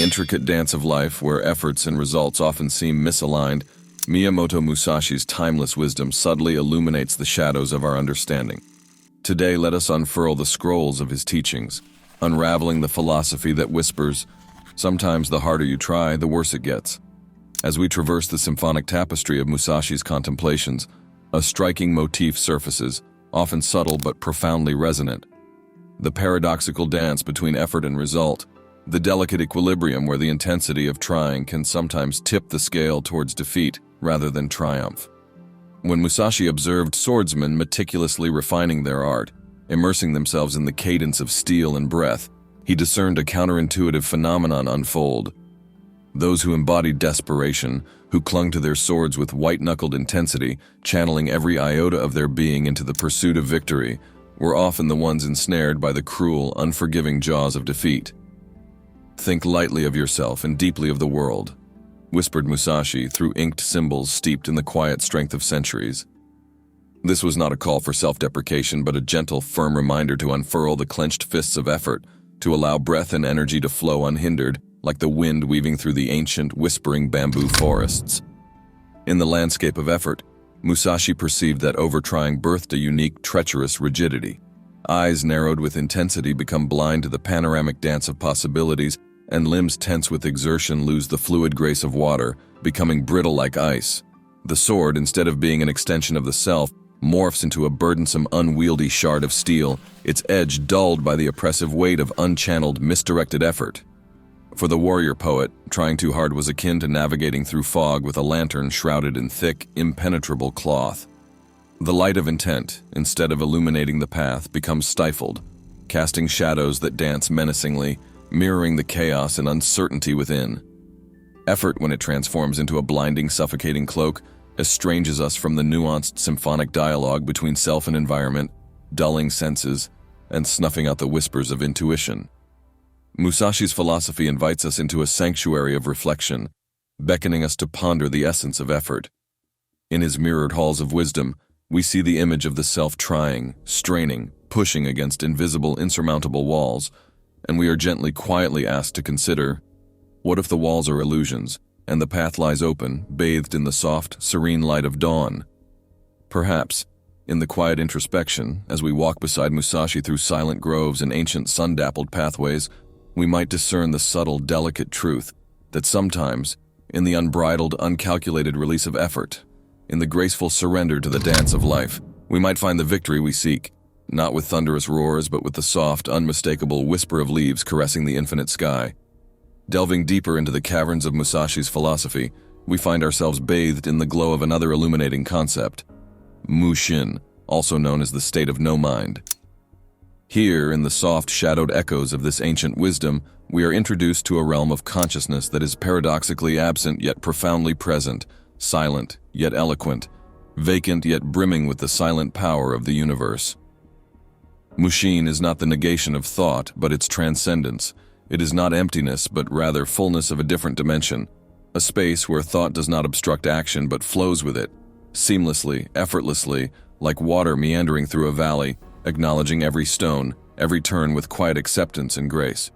the intricate dance of life where efforts and results often seem misaligned, Miyamoto Musashi's timeless wisdom subtly illuminates the shadows of our understanding. Today, let us unfurl the scrolls of his teachings, unraveling the philosophy that whispers, "Sometimes the harder you try, the worse it gets." As we traverse the symphonic tapestry of Musashi's contemplations, a striking motif surfaces, often subtle but profoundly resonant. The paradoxical dance between effort and result, the delicate equilibrium where the intensity of trying can sometimes tip the scale towards defeat rather than triumph. When Musashi observed swordsmen meticulously refining their art, immersing themselves in the cadence of steel and breath, he discerned a counterintuitive phenomenon unfold. Those who embodied desperation, who clung to their swords with white-knuckled intensity, channeling every iota of their being into the pursuit of victory, were often the ones ensnared by the cruel, unforgiving jaws of defeat. "Think lightly of yourself and deeply of the world," whispered Musashi through inked symbols steeped in the quiet strength of centuries. This was not a call for self-deprecation, but a gentle, firm reminder to unfurl the clenched fists of effort, to allow breath and energy to flow unhindered, like the wind weaving through the ancient, whispering bamboo forests. In the landscape of effort, Musashi perceived that overtrying birthed a unique, treacherous rigidity. Eyes narrowed with intensity become blind to the panoramic dance of possibilities, and limbs tense with exertion lose the fluid grace of water, becoming brittle like ice. The sword, instead of being an extension of the self, morphs into a burdensome, unwieldy shard of steel, its edge dulled by the oppressive weight of unchanneled, misdirected effort. For the warrior poet, trying too hard was akin to navigating through fog with a lantern shrouded in thick, impenetrable cloth. The light of intent, instead of illuminating the path, becomes stifled, casting shadows that dance menacingly, mirroring the chaos and uncertainty within. Effort, when it transforms into a blinding, suffocating cloak, estranges us from the nuanced symphonic dialogue between self and environment, dulling senses, and snuffing out the whispers of intuition. Musashi's philosophy invites us into a sanctuary of reflection, beckoning us to ponder the essence of effort. In his mirrored halls of wisdom, we see the image of the self trying, straining, pushing against invisible, insurmountable walls, and we are gently, quietly asked to consider, what if the walls are illusions, and the path lies open, bathed in the soft, serene light of dawn? Perhaps, in the quiet introspection, as we walk beside Musashi through silent groves and ancient sun-dappled pathways, we might discern the subtle, delicate truth that sometimes, in the unbridled, uncalculated release of effort, in the graceful surrender to the dance of life, we might find the victory we seek, not with thunderous roars, but with the soft, unmistakable whisper of leaves caressing the infinite sky. Delving deeper into the caverns of Musashi's philosophy, we find ourselves bathed in the glow of another illuminating concept, Mushin, also known as the state of no mind. Here, in the soft, shadowed echoes of this ancient wisdom, we are introduced to a realm of consciousness that is paradoxically absent yet profoundly present, silent yet eloquent, vacant yet brimming with the silent power of the universe. Mushin is not the negation of thought, but its transcendence. It is not emptiness, but rather fullness of a different dimension, a space where thought does not obstruct action but flows with it, seamlessly, effortlessly, like water meandering through a valley, acknowledging every stone, every turn with quiet acceptance and grace.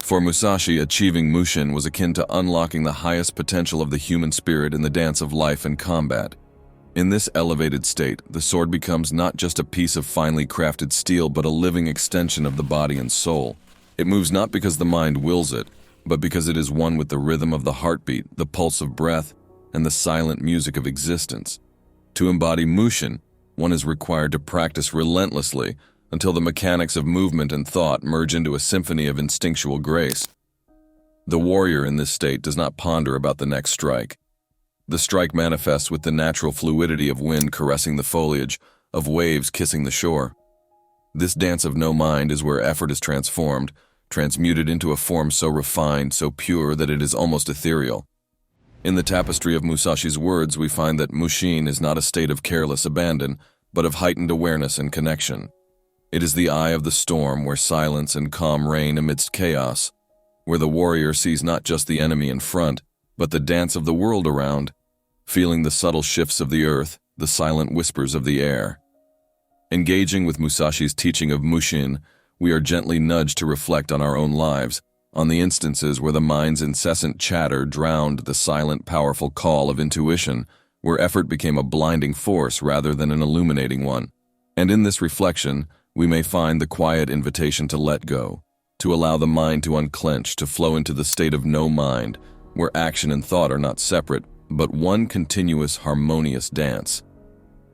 For Musashi, achieving Mushin was akin to unlocking the highest potential of the human spirit in the dance of life and combat. In this elevated state, the sword becomes not just a piece of finely crafted steel, but a living extension of the body and soul. It moves not because the mind wills it, but because it is one with the rhythm of the heartbeat, the pulse of breath, and the silent music of existence. To embody Mushin, one is required to practice relentlessly until the mechanics of movement and thought merge into a symphony of instinctual grace. The warrior in this state does not ponder about the next strike. The strike manifests with the natural fluidity of wind caressing the foliage, of waves kissing the shore. This dance of no mind is where effort is transformed, transmuted into a form so refined, so pure that it is almost ethereal. In the tapestry of Musashi's words, we find that Mushin is not a state of careless abandon, but of heightened awareness and connection. It is the eye of the storm where silence and calm reign amidst chaos, where the warrior sees not just the enemy in front, but the dance of the world around, feeling the subtle shifts of the earth, the silent whispers of the air. Engaging with Musashi's teaching of Mushin, we are gently nudged to reflect on our own lives, on the instances where the mind's incessant chatter drowned the silent, powerful call of intuition, where effort became a blinding force rather than an illuminating one. And in this reflection, we may find the quiet invitation to let go, to allow the mind to unclench, to flow into the state of no mind, where action and thought are not separate, but one continuous, harmonious dance.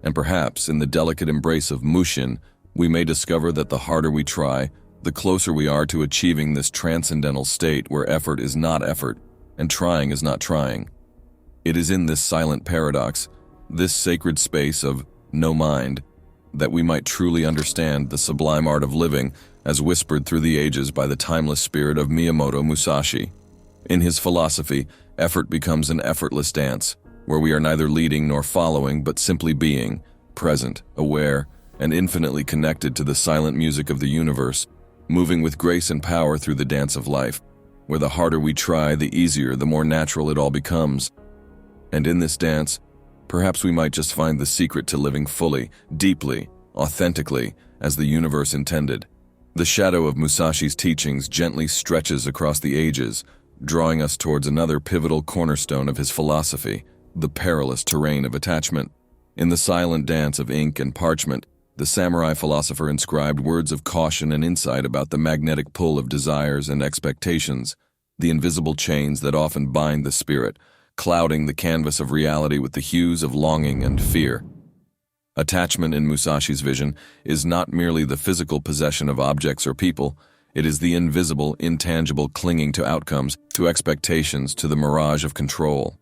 And perhaps, in the delicate embrace of Mushin, we may discover that the harder we try, the closer we are to achieving this transcendental state where effort is not effort, and trying is not trying. It is in this silent paradox, this sacred space of no mind, that we might truly understand the sublime art of living as whispered through the ages by the timeless spirit of Miyamoto Musashi. In his philosophy, effort becomes an effortless dance, where we are neither leading nor following but simply being, present, aware, and infinitely connected to the silent music of the universe, moving with grace and power through the dance of life, where the harder we try, the easier, the more natural it all becomes. And in this dance, perhaps we might just find the secret to living fully, deeply, authentically, as the universe intended. The shadow of Musashi's teachings gently stretches across the ages, drawing us towards another pivotal cornerstone of his philosophy, the perilous terrain of attachment. In the silent dance of ink and parchment, the samurai philosopher inscribed words of caution and insight about the magnetic pull of desires and expectations, the invisible chains that often bind the spirit, clouding the canvas of reality with the hues of longing and fear. Attachment in Musashi's vision is not merely the physical possession of objects or people, it is the invisible, intangible clinging to outcomes, to expectations, to the mirage of control.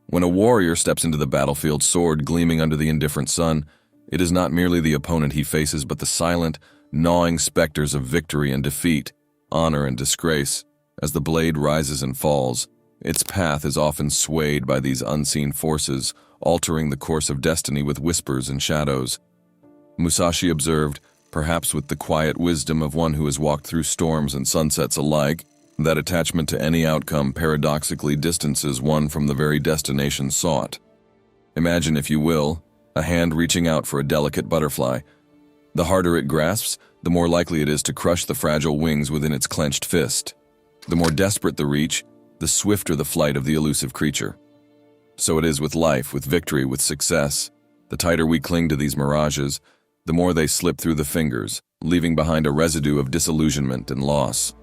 When a warrior steps into the battlefield, sword gleaming under the indifferent sun, it is not merely the opponent he faces, but the silent, gnawing specters of victory and defeat, honor and disgrace. As the blade rises and falls, its path is often swayed by these unseen forces, altering the course of destiny with whispers and shadows. Musashi observed, perhaps with the quiet wisdom of one who has walked through storms and sunsets alike, that attachment to any outcome paradoxically distances one from the very destination sought. Imagine, if you will, a hand reaching out for a delicate butterfly. The harder it grasps, the more likely it is to crush the fragile wings within its clenched fist. The more desperate the reach, the swifter the flight of the elusive creature. So it is with life, with victory, with success. The tighter we cling to these mirages, the more they slip through the fingers, leaving behind a residue of disillusionment and loss.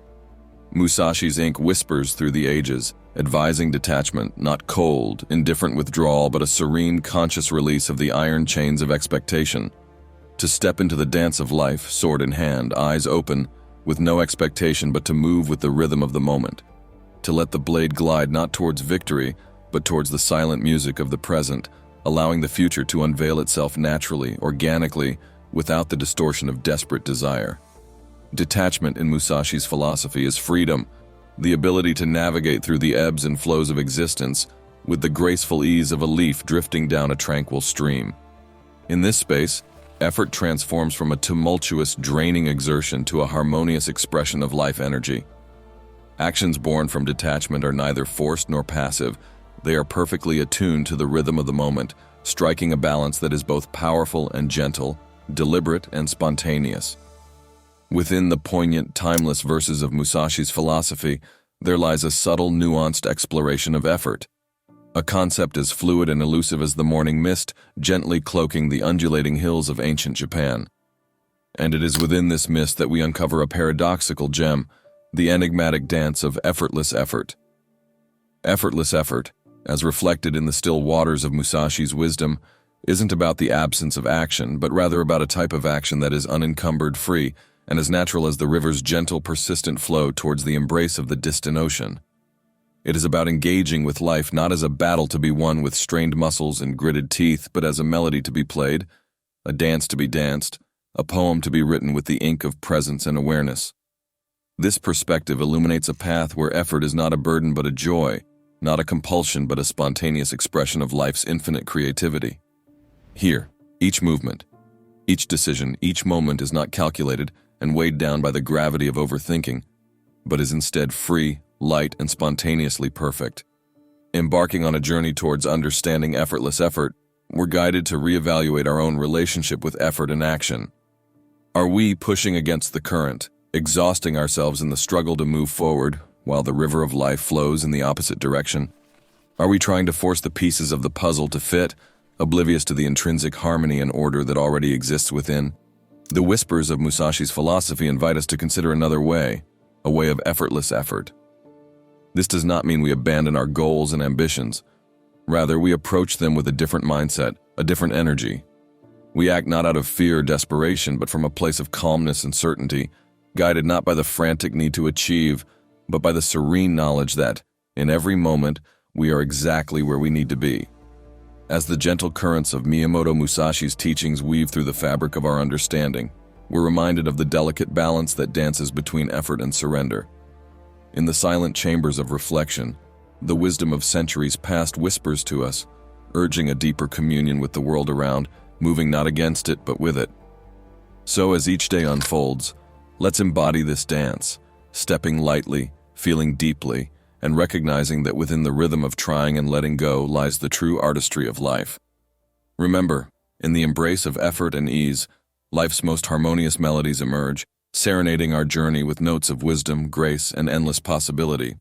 Musashi's ink whispers through the ages, advising detachment, not cold, indifferent withdrawal, but a serene, conscious release of the iron chains of expectation. To step into the dance of life, sword in hand, eyes open, with no expectation but to move with the rhythm of the moment. To let the blade glide not towards victory, but towards the silent music of the present, allowing the future to unveil itself naturally, organically, without the distortion of desperate desire. Detachment in Musashi's philosophy is freedom, the ability to navigate through the ebbs and flows of existence with the graceful ease of a leaf drifting down a tranquil stream. In this space, effort transforms from a tumultuous, draining exertion to a harmonious expression of life energy. Actions born from detachment are neither forced nor passive. They are perfectly attuned to the rhythm of the moment, striking a balance that is both powerful and gentle, deliberate and spontaneous. Within the poignant, timeless verses of Musashi's philosophy, there lies a subtle, nuanced exploration of effort. A concept as fluid and elusive as the morning mist, gently cloaking the undulating hills of ancient Japan. And it is within this mist that we uncover a paradoxical gem, the enigmatic dance of effortless effort. Effortless effort, as reflected in the still waters of Musashi's wisdom, isn't about the absence of action, but rather about a type of action that is unencumbered, free, and as natural as the river's gentle, persistent flow towards the embrace of the distant ocean. It is about engaging with life not as a battle to be won with strained muscles and gritted teeth, but as a melody to be played, a dance to be danced, a poem to be written with the ink of presence and awareness. This perspective illuminates a path where effort is not a burden but a joy, not a compulsion but a spontaneous expression of life's infinite creativity. Here, each movement, each decision, each moment is not calculated and weighed down by the gravity of overthinking, but is instead free, light, and spontaneously perfect. Embarking on a journey towards understanding effortless effort, we're guided to reevaluate our own relationship with effort and action. Are we pushing against the current, exhausting ourselves in the struggle to move forward while the river of life flows in the opposite direction? Are we trying to force the pieces of the puzzle to fit, oblivious to the intrinsic harmony and order that already exists within? The whispers of Musashi's philosophy invite us to consider another way, a way of effortless effort. This does not mean we abandon our goals and ambitions. Rather, we approach them with a different mindset, a different energy. We act not out of fear or desperation, but from a place of calmness and certainty, guided not by the frantic need to achieve, but by the serene knowledge that, in every moment, we are exactly where we need to be. As the gentle currents of Miyamoto Musashi's teachings weave through the fabric of our understanding, we're reminded of the delicate balance that dances between effort and surrender. In the silent chambers of reflection, the wisdom of centuries past whispers to us, urging a deeper communion with the world around, moving not against it but with it. So as each day unfolds, let's embody this dance, stepping lightly, feeling deeply, and recognizing that within the rhythm of trying and letting go lies the true artistry of life. Remember, in the embrace of effort and ease, life's most harmonious melodies emerge, serenading our journey with notes of wisdom, grace, and endless possibility.